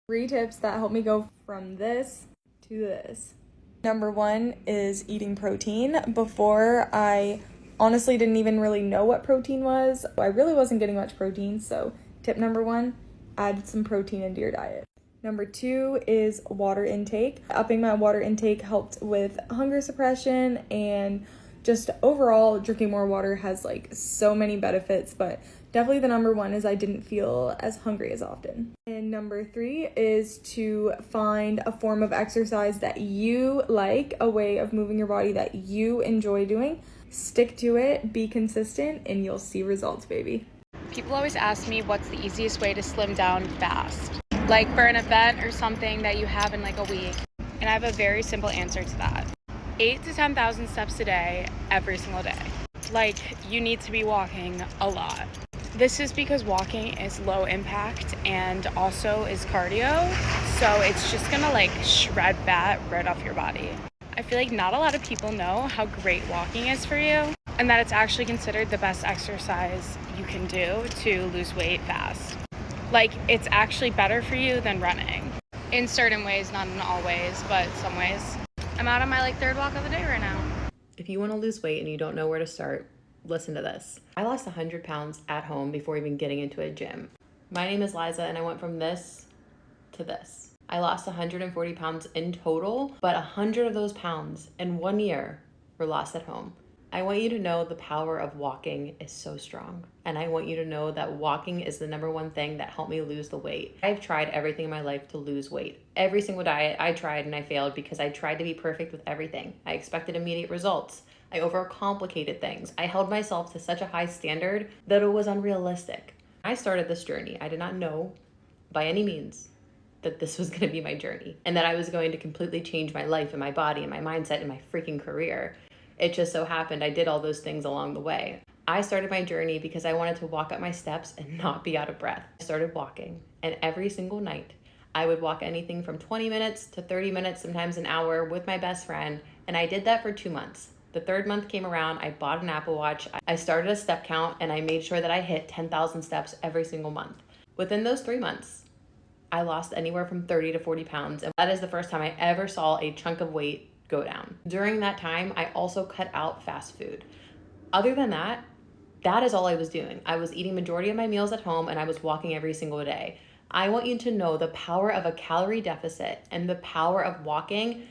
3 tips that help me go from this to this. Number 1 is eating protein. Before, I honestly didn't even really know what protein was. I really wasn't getting much protein, so tip number 1, add some protein into your diet. Number 2 is water intake. Upping my water intake helped with hunger suppression, and just overall drinking more water has like so many benefits, but definitely the number 1 is I didn't feel as hungry as often. And number 3 is to find a form of exercise that you like, a way of moving your body that you enjoy doing. Stick to it, be consistent, and you'll see results, baby. People always ask me what's the easiest way to slim down fast, like for an event or something that you have in like a week. And I have a very simple answer to that. 8,000 to 10,000 steps a day, every single day. Like, you need to be walking a lot. This is because walking is low impact and also is cardio, so it's just gonna like shred fat right off your body. I feel like not a lot of people know how great walking is for you, and that it's actually considered the best exercise you can do to lose weight fast. Like, it's actually better for you than running. In certain ways, not in all ways, but some ways. I'm out on my like 3rd walk of the day right now. If you want to lose weight and you don't know where to start, listen to this. I lost 100 pounds at home before even getting into a gym. My name is Liza, and I went from this to this. I lost 140 pounds in total, but 100 of those pounds in 1 year were lost at home. I want you to know the power of walking is so strong. And I want you to know that walking is the number 1 thing that helped me lose the weight. I've tried everything in my life to lose weight. Every single diet I tried and I failed because I tried to be perfect with everything. I expected immediate results. I overcomplicated things. I held myself to such a high standard that it was unrealistic. I started this journey. I did not know by any means that this was going to be my journey and that I was going to completely change my life and my body and my mindset and my freaking career. It just so happened I did all those things along the way. I started my journey because I wanted to walk up my steps and not be out of breath. I started walking, and every single night I would walk anything from 20 minutes to 30 minutes, sometimes an hour, with my best friend, and I did that for 2 months. The 3rd month came around, I bought an Apple Watch, I started a step count, and I made sure that I hit 10,000 steps every single month. Within those 3 months, I lost anywhere from 30 to 40 pounds, and that is the first time I ever saw a chunk of weight go down. During that time, I also cut out fast food. Other than that, that is all I was doing. I was eating majority of my meals at home, and I was walking every single day. I want you to know the power of a calorie deficit and the power of walking.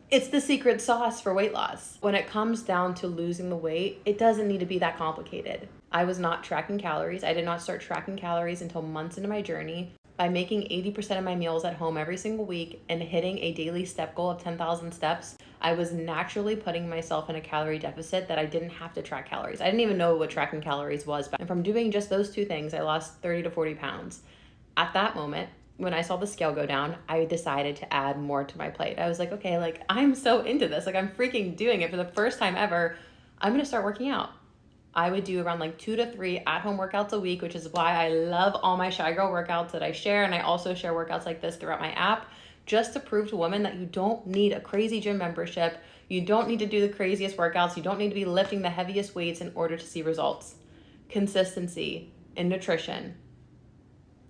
It's the secret sauce for weight loss. When it comes down to losing the weight, it doesn't need to be that complicated. I was not tracking calories. I did not start tracking calories until months into my journey. By making 80% of my meals at home every single week and hitting a daily step goal of 10,000 steps, I was naturally putting myself in a calorie deficit that I didn't have to track calories. I didn't even know what tracking calories was. And from doing just those 2 things, I lost 30 to 40 pounds. At that moment, when I saw the scale go down, I decided to add more to my plate. I was like, okay, like I'm so into this. Like I'm freaking doing it for the first time ever. I'm gonna start working out. I would do around like 2 to 3 at-home workouts a week, which is why I love all my Shy Girl workouts that I share. And I also share workouts like this throughout my app, just to prove to women that you don't need a crazy gym membership. You don't need to do the craziest workouts. You don't need to be lifting the heaviest weights in order to see results. Consistency and nutrition,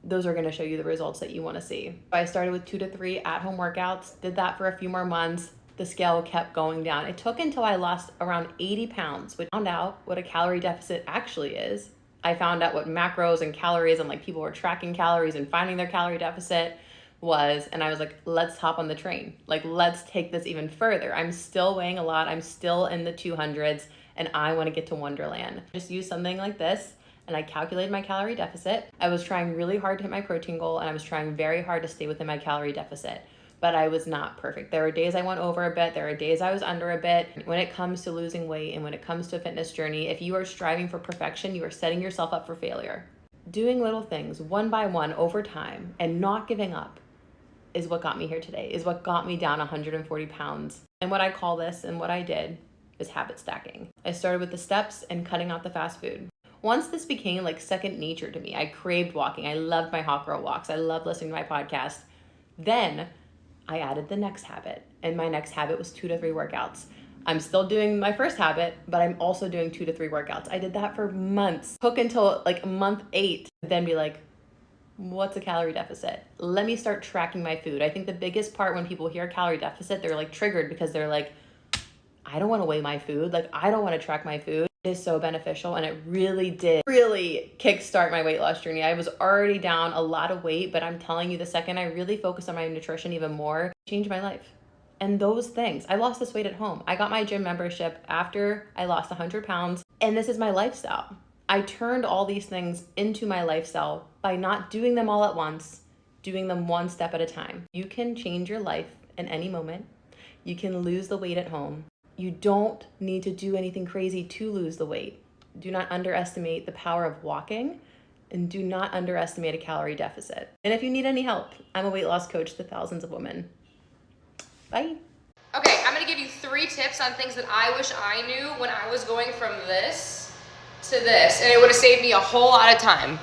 those are gonna show you the results that you wanna see. I started with 2 to 3 at-home workouts, did that for a few more months. The scale kept going down. It took until I lost around 80 pounds, which I found out what a calorie deficit actually is. I found out what macros and calories and like people were tracking calories and finding their calorie deficit was, and I was like, let's hop on the train. Like, let's take this even further. I'm still weighing a lot. I'm still in the 200s and I want to get to Wonderland. Just use something like this and I calculated my calorie deficit. I was trying really hard to hit my protein goal and I was trying very hard to stay within my calorie deficit. But I was not perfect. There were days I went over a bit. There were days I was under a bit. When it comes to losing weight and when it comes to a fitness journey, if you are striving for perfection, you are setting yourself up for failure. Doing little things one by one over time and not giving up is what got me here today, is what got me down 140 pounds. And what I call this and what I did is habit stacking. I started with the steps and cutting out the fast food. Once this became like second nature to me, I craved walking. I loved my hot girl walks. I loved listening to my podcast. Then I added the next habit, and my next habit was 2 to 3 workouts. I'm still doing my first habit, but I'm also doing 2 to 3 workouts. I did that for months. Took until like month 8, then be like, What's a calorie deficit? Let me start tracking my food. I think the biggest part when people hear calorie deficit, they're like triggered because they're like, I don't want to weigh my food. Like, I don't want to track my food. It is so beneficial, and it really did kickstart my weight loss journey. I was already down a lot of weight, but I'm telling you, the second I really focused on my nutrition even more, it changed my life. And those things, I lost this weight at home. I got my gym membership after I lost 100 pounds, and this is my lifestyle. I turned all these things into my lifestyle by not doing them all at once, doing them one step at a time. You can change your life in any moment. You can lose the weight at home. You don't need to do anything crazy to lose the weight. Do not underestimate the power of walking, and do not underestimate a calorie deficit. And if you need any help, I'm a weight loss coach to thousands of women. Bye. Okay, I'm gonna give you 3 tips on things that I wish I knew when I was going from this to this, and it would have saved me a whole lot of time.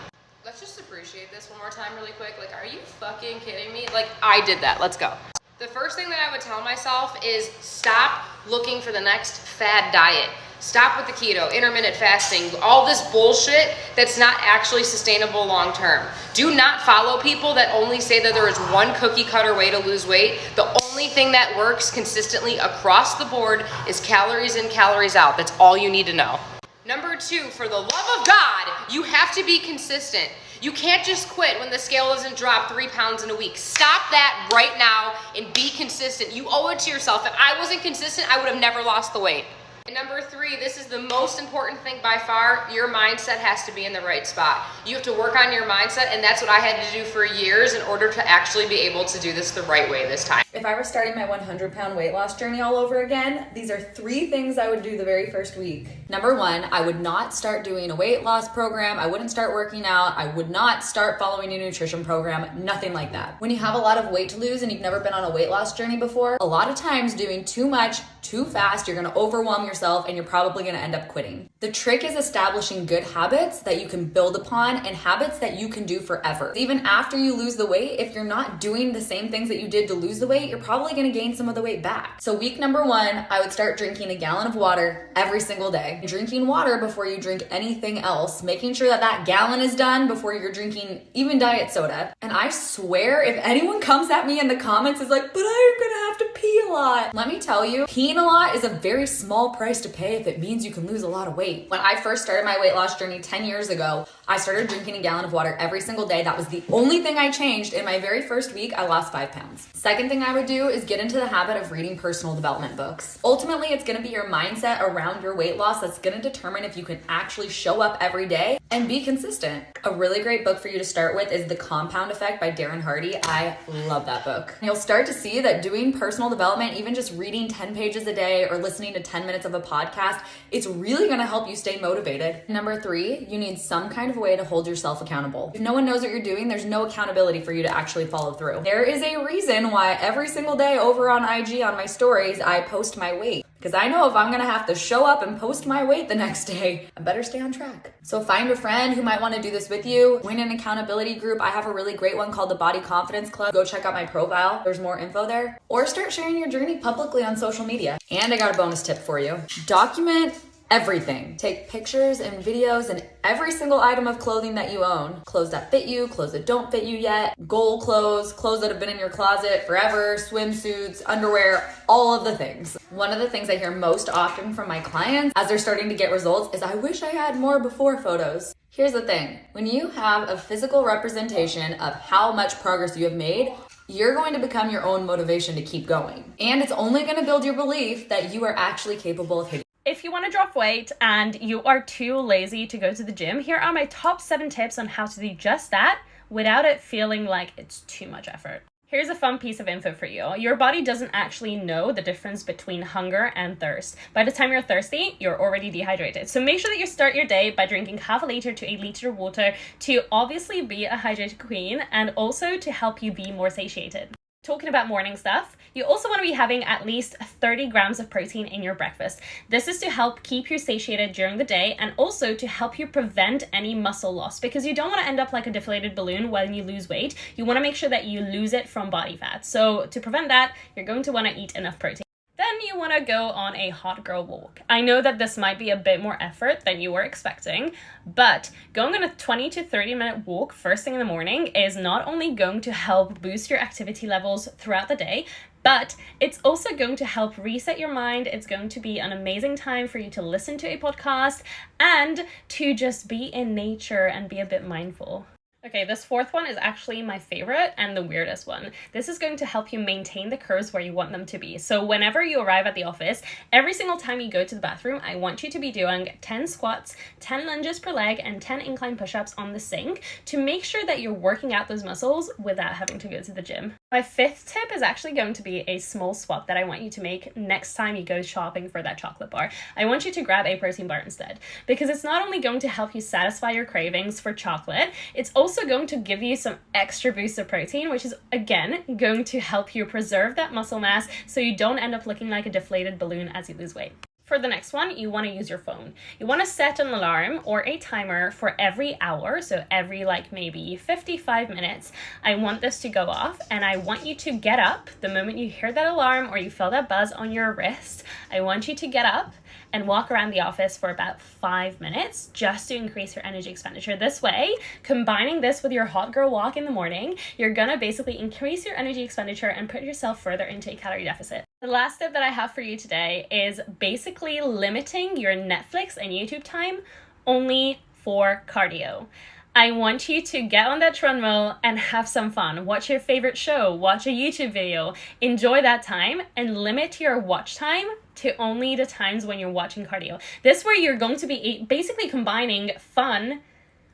Let's just appreciate this one more time really quick. Like, are you fucking kidding me? Like, I did that. Let's go. The first thing that I would tell myself is stop looking for the next fad diet. Stop with the keto, intermittent fasting, all this bullshit that's not actually sustainable long term. Do not follow people that only say that there is one cookie cutter way to lose weight. The only thing that works consistently across the board is calories in, calories out. That's all you need to know. Number 2, for the love of God, you have to be consistent. You can't just quit when the scale doesn't drop 3 pounds in a week. Stop that right now and be consistent. You owe it to yourself. If I wasn't consistent, I would have never lost the weight. And number 3, this is the most important thing by far. Your mindset has to be in the right spot. You have to work on your mindset, and that's what I had to do for years in order to actually be able to do this the right way this time. If I were starting my 100-pound weight loss journey all over again, these are 3 things I would do the very first week. Number 1, I would not start doing a weight loss program. I wouldn't start working out. I would not start following a nutrition program, nothing like that. When you have a lot of weight to lose and you've never been on a weight loss journey before, a lot of times doing too much, too fast, you're gonna overwhelm yourself and you're probably gonna end up quitting. The trick is establishing good habits that you can build upon and habits that you can do forever. Even after you lose the weight, if you're not doing the same things that you did to lose the weight, you're probably gonna gain some of the weight back. So week number 1, I would start drinking a gallon of water every single day. Drinking water before you drink anything else, making sure that that gallon is done before you're drinking even diet soda. And I swear, if anyone comes at me in the comments is like, but I'm gonna have to pee a lot. Let me tell you, peeing a lot is a very small price to pay if it means you can lose a lot of weight. When I first started my weight loss journey 10 years ago, I started drinking a gallon of water every single day. That was the only thing I changed. In my very first week, I lost 5 pounds. Second thing I would do is get into the habit of reading personal development books. Ultimately, it's gonna be your mindset around your weight loss that's gonna determine if you can actually show up every day and be consistent. A really great book for you to start with is The Compound Effect by Darren Hardy. I love that book. You'll start to see that doing personal development, even just reading 10 pages a day or listening to 10 minutes of a podcast, it's really gonna help you stay motivated. Number 3, you need some kind of way to hold yourself accountable. If no one knows what you're doing, there's no accountability for you to actually follow through. There is a reason why every single day over on IG on my stories, I post my weight. Because I know if I'm gonna have to show up and post my weight the next day, I better stay on track. So find a friend who might wanna do this with you. Join an accountability group. I have a really great one called the Body Confidence Club. Go check out my profile. There's more info there. Or start sharing your journey publicly on social media. And I got a bonus tip for you. Document everything. Take pictures and videos and every single item of clothing that you own. Clothes that fit you, clothes that don't fit you yet, goal clothes, clothes that have been in your closet forever, swimsuits, underwear, all of the things. One of the things I hear most often from my clients as they're starting to get results is, I wish I had more before photos. Here's the thing. When you have a physical representation of how much progress you have made, you're going to become your own motivation to keep going. And it's only going to build your belief that you are actually capable of hitting. If you want to drop weight and you are too lazy to go to the gym, here are my top 7 tips on how to do just that without it feeling like it's too much effort. Here's a fun piece of info for you. Your body doesn't actually know the difference between hunger and thirst. By the time you're thirsty, you're already dehydrated. So make sure that you start your day by drinking half a liter to 1 liter of water to obviously be a hydrated queen and also to help you be more satiated. Talking about morning stuff, you also want to be having at least 30 grams of protein in your breakfast. This is to help keep you satiated during the day and also to help you prevent any muscle loss, because you don't want to end up like a deflated balloon when you lose weight. You want to make sure that you lose it from body fat. So to prevent that, you're going to want to eat enough protein. Then Then you want to go on a hot girl walk. I know that this might be a bit more effort than you were expecting, but going on a 20 to 30 minute walk first thing in the morning is not only going to help boost your activity levels throughout the day, but it's also going to help reset your mind. It's going to be an amazing time for you to listen to a podcast and to just be in nature and be a bit mindful. Okay, this fourth one is actually my favorite and the weirdest one. This is going to help you maintain the curves where you want them to be. So whenever you arrive at the office, every single time you go to the bathroom, I want you to be doing 10 squats, 10 lunges per leg, and 10 incline push-ups on the sink to make sure that you're working out those muscles without having to go to the gym. My fifth tip is actually going to be a small swap that I want you to make next time you go shopping for that chocolate bar. I want you to grab a protein bar instead, because it's not only going to help you satisfy your cravings for chocolate, it's also going to give you some extra boost of protein, which is again going to help you preserve that muscle mass so you don't end up looking like a deflated balloon as you lose weight. For the next one, you want to use your phone. You want to set an alarm or a timer for every hour, so every maybe 55 minutes. I want this to go off, and I want you to get up the moment you hear that alarm or you feel that buzz on your wrist. I want you to get up and walk around the office for about 5 minutes just to increase your energy expenditure. This way, combining this with your hot girl walk in the morning, you're gonna basically increase your energy expenditure and put yourself further into a calorie deficit. The last tip that I have for you today is basically limiting your Netflix and YouTube time only for cardio. I want you to get on that treadmill and have some fun. Watch your favorite show, watch a YouTube video, enjoy that time, and limit your watch time to only the times when you're watching cardio. This way you're going to be basically combining fun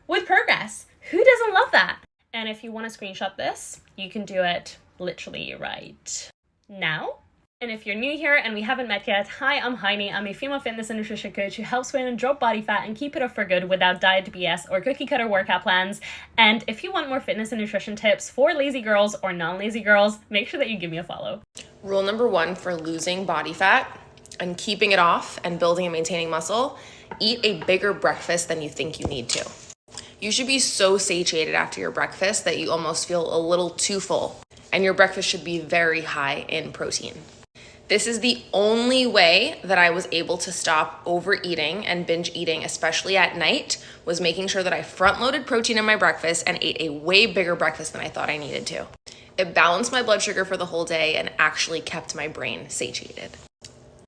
with progress. Who doesn't love that? And if you want to screenshot this, you can do it literally right now. And if you're new here and we haven't met yet, hi, I'm Heini. I'm a female fitness and nutrition coach who helps women drop body fat and keep it up for good without diet BS or cookie cutter workout plans. And if you want more fitness and nutrition tips for lazy girls or non-lazy girls, make sure that you give me a follow. Rule number 1 for losing body fat and keeping it off and building and maintaining muscle: eat a bigger breakfast than you think you need to. You should be so satiated after your breakfast that you almost feel a little too full, and your breakfast should be very high in protein. This is the only way that I was able to stop overeating and binge eating, especially at night, was making sure that I front-loaded protein in my breakfast and ate a way bigger breakfast than I thought I needed to. It balanced my blood sugar for the whole day and actually kept my brain satiated.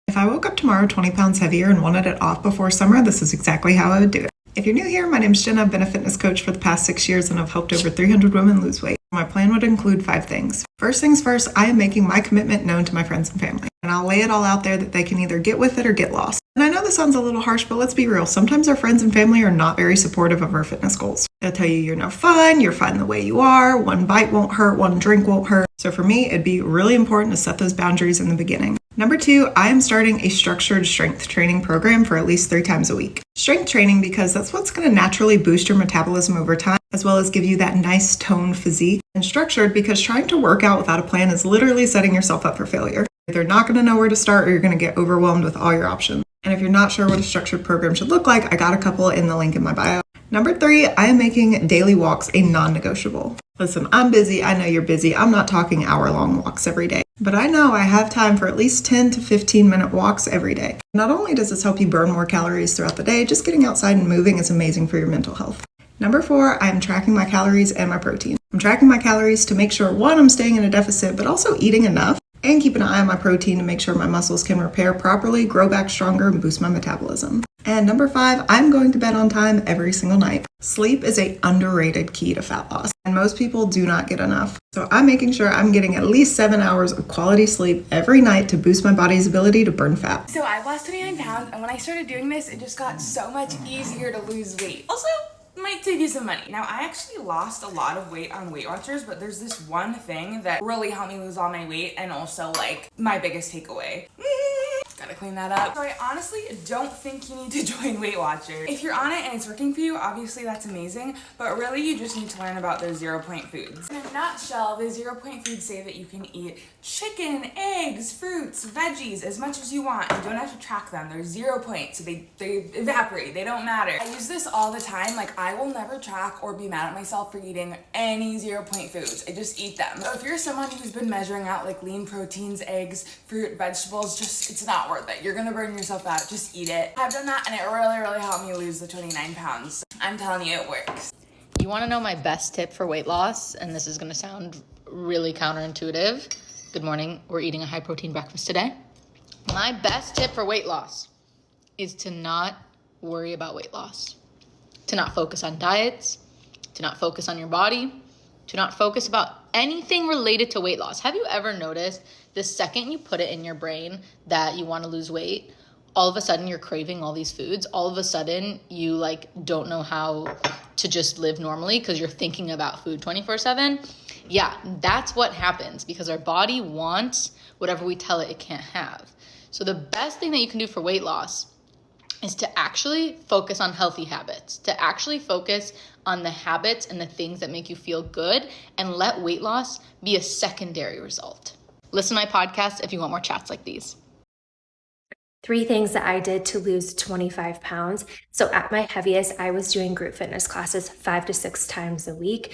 If I woke up tomorrow 20 pounds heavier and wanted it off before summer, this is exactly how I would do it. If you're new here, my name's Jenna. I've been a fitness coach for the past 6 years and I've helped over 300 women lose weight. My plan would include 5 things. First things first, I am making my commitment known to my friends and family. And I'll lay it all out there that they can either get with it or get lost. And I know this sounds a little harsh, but let's be real. Sometimes our friends and family are not very supportive of our fitness goals. They'll tell you you're no fun, you're fine the way you are, one bite won't hurt, one drink won't hurt. So for me, it'd be really important to set those boundaries in the beginning. Number 2, I am starting a structured strength training program for at least 3 times a week. Strength training because that's what's going to naturally boost your metabolism over time, as well as give you that nice toned physique. And structured because trying to work out without a plan is literally setting yourself up for failure. You're either not going to know where to start or you're going to get overwhelmed with all your options. And if you're not sure what a structured program should look like, I got a couple in the link in my bio. Number 3, I am making daily walks a non-negotiable. Listen, I'm busy. I know you're busy. I'm not talking hour-long walks every day. But I know I have time for at least 10 to 15-minute walks every day. Not only does this help you burn more calories throughout the day, just getting outside and moving is amazing for your mental health. Number 4, I'm tracking my calories and my protein. I'm tracking my calories to make sure, 1, I'm staying in a deficit, but also eating enough, and keep an eye on my protein to make sure my muscles can repair properly, grow back stronger, and boost my metabolism. And number 5, I'm going to bed on time every single night. Sleep is an underrated key to fat loss, and most people do not get enough. So I'm making sure I'm getting at least 7 hours of quality sleep every night to boost my body's ability to burn fat. So I've lost 29 pounds, and when I started doing this, it just got so much easier to lose weight. Also, might save you some money. Now, I actually lost a lot of weight on Weight Watchers, but there's this one thing that really helped me lose all my weight, and also, my biggest takeaway. Gotta to clean that up. So I honestly don't think you need to join Weight Watchers. If you're on it and it's working for you, obviously that's amazing, but really you just need to learn about their 0 point foods. In a nutshell, the 0 point foods say that you can eat chicken, eggs, fruits, veggies, as much as you want. You don't have to track them. They're 0 point, so they evaporate. They don't matter. I use this all the time. Like, I will never track or be mad at myself for eating any 0 point foods. I just eat them. So if you're someone who's been measuring out like lean proteins, eggs, fruit, vegetables, just, it's not worth it. You're gonna burn yourself out. Just eat it. I've done that and it really, really helped me lose the 29 pounds. I'm telling you, it works. You want to know my best tip for weight loss? And this is going to sound really counterintuitive. Good morning. We're eating a high protein breakfast today. My best tip for weight loss is to not worry about weight loss, to not focus on diets, to not focus on your body, to not focus about anything related to weight loss. Have you ever noticed the second you put it in your brain that you want to lose weight, all of a sudden you're craving all these foods? All of a sudden you like don't know how to just live normally because you're thinking about food 24/7. Yeah, that's what happens because our body wants whatever we tell it it can't have. So the best thing that you can do for weight loss is to actually focus on healthy habits, to actually focus on the habits and the things that make you feel good, and let weight loss be a secondary result. Listen to my podcast if you want more chats like these. 3 things that I did to lose 25 pounds. So at my heaviest, I was doing group fitness classes 5 to 6 times a week,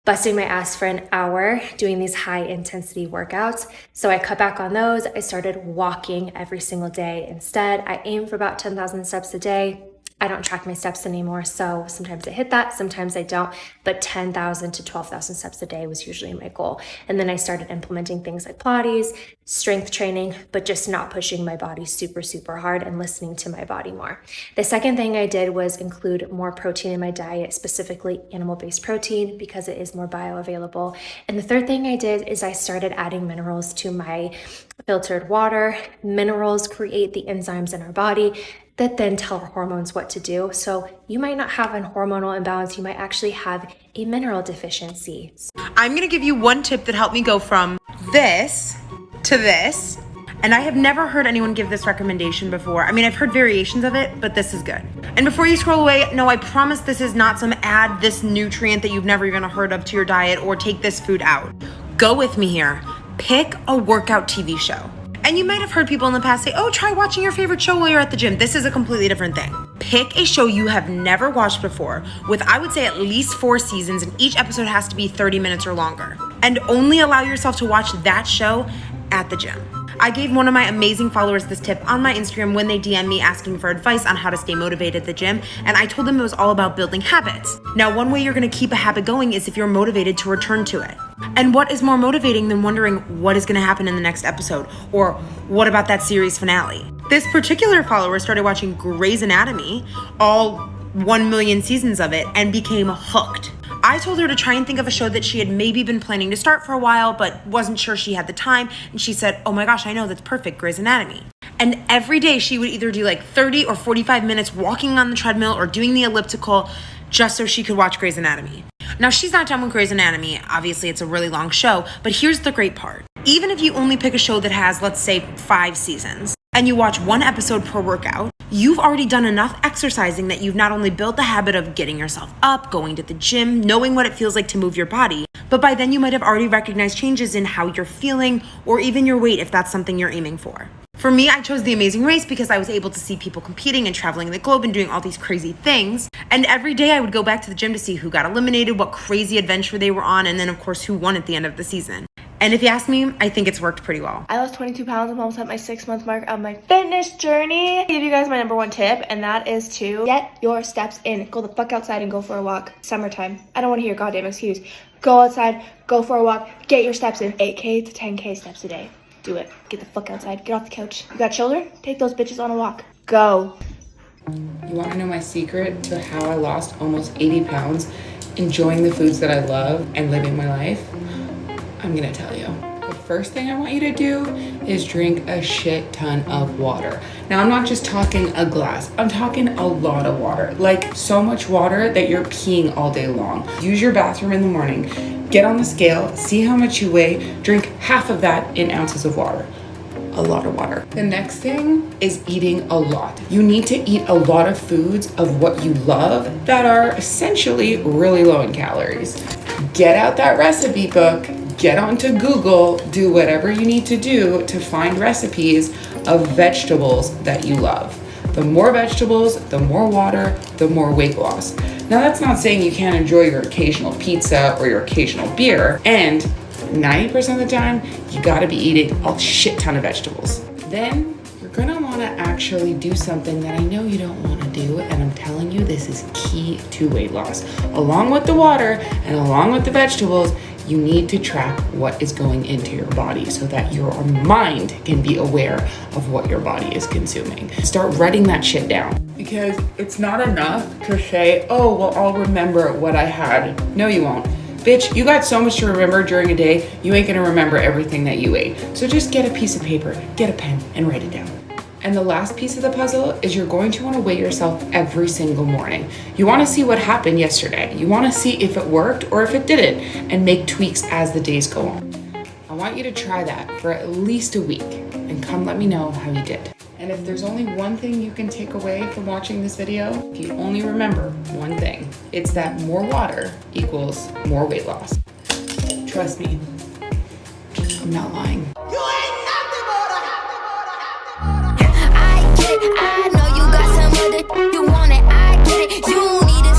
busting my ass for an hour, doing these high intensity workouts. So I cut back on those. I started walking every single day. Instead, I aim for about 10,000 steps a day. I don't track my steps anymore, so sometimes I hit that, sometimes I don't, but 10,000 to 12,000 steps a day was usually my goal. And then I started implementing things like Pilates, strength training, but just not pushing my body super, super hard and listening to my body more. The second thing I did was include more protein in my diet, specifically animal-based protein, because it is more bioavailable. And the third thing I did is I started adding minerals to my filtered water. Minerals create the enzymes in our body that then tell our hormones what to do. So you might not have a hormonal imbalance, you might actually have a mineral deficiency. I'm gonna give you one tip that helped me go from this to this. And I have never heard anyone give this recommendation before. I mean, I've heard variations of it, but this is good. And before you scroll away, no, I promise this is not some add this nutrient that you've never even heard of to your diet or take this food out. Go with me here. Pick a workout TV show. And you might have heard people in the past say, oh, try watching your favorite show while you're at the gym. This is a completely different thing. Pick a show you have never watched before with, I would say, at least 4 seasons, and each episode has to be 30 minutes or longer. And only allow yourself to watch that show at the gym. I gave one of my amazing followers this tip on my Instagram when they DM me asking for advice on how to stay motivated at the gym, and I told them it was all about building habits. Now, one way you're gonna keep a habit going is if you're motivated to return to it. And what is more motivating than wondering what is gonna happen in the next episode, or what about that series finale? This particular follower started watching Grey's Anatomy, all 1 million seasons of it, and became hooked. I told her to try and think of a show that she had maybe been planning to start for a while, but wasn't sure she had the time. And she said, oh my gosh, I know, that's perfect, Grey's Anatomy. And every day she would either do like 30 or 45 minutes walking on the treadmill or doing the elliptical just so she could watch Grey's Anatomy. Now, she's not done with Grey's Anatomy. Obviously, it's a really long show, but here's the great part. Even if you only pick a show that has, let's say, 5 seasons, and you watch 1 episode per workout, you've already done enough exercising that you've not only built the habit of getting yourself up, going to the gym, knowing what it feels like to move your body, but by then you might have already recognized changes in how you're feeling or even your weight if that's something you're aiming for. For me, I chose The Amazing Race because I was able to see people competing and traveling the globe and doing all these crazy things. And every day I would go back to the gym to see who got eliminated, what crazy adventure they were on, and then of course who won at the end of the season. And if you ask me, I think it's worked pretty well. I lost 22 pounds. I'm almost at my 6-month mark of my fitness journey. I'll give you guys my number 1 tip, and that is to get your steps in. Go the fuck outside and go for a walk. Summertime. I don't want to hear your goddamn excuse. Go outside, go for a walk, get your steps in. 8K to 10K steps a day. Do it. Get the fuck outside. Get off the couch. You got children? Take those bitches on a walk. Go. You want to know my secret to how I lost almost 80 pounds enjoying the foods that I love and living my life? I'm gonna tell you. The first thing I want you to do is drink a shit ton of water. Now, I'm not just talking a glass. I'm talking a lot of water. Like so much water that you're peeing all day long. Use your bathroom in the morning. Get on the scale, see how much you weigh, drink half of that in ounces of water. a lot of water. The next thing is eating a lot. You need to eat a lot of foods of what you love that are essentially really low in calories. Get out that recipe book, get onto Google, do whatever you need to do to find recipes of vegetables that you love. The more vegetables, the more water, the more weight loss. Now that's not saying you can't enjoy your occasional pizza or your occasional beer, and 90% of the time, you gotta be eating a shit ton of vegetables. Then you're gonna wanna actually do something that I know you don't wanna do, and I'm telling you this is key to weight loss. Along with the water and along with the vegetables, you need to track what is going into your body so that your mind can be aware of what your body is consuming. Start writing that shit down. Because it's not enough to say, oh, well, I'll remember what I had. No, you won't. Bitch, you got so much to remember during a day, you ain't gonna remember everything that you ate. So just get a piece of paper, get a pen, and write it down. And the last piece of the puzzle is you're going to want to weigh yourself every single morning. You want to see what happened yesterday. You want to see if it worked or if it didn't, and make tweaks as the days go on. I want you to try that for at least a week and come let me know how you did. And if there's only one thing you can take away from watching this video, if you only remember one thing, it's that more water equals more weight loss. Trust me, I'm not lying. I know you got some other, you want it, I get it, you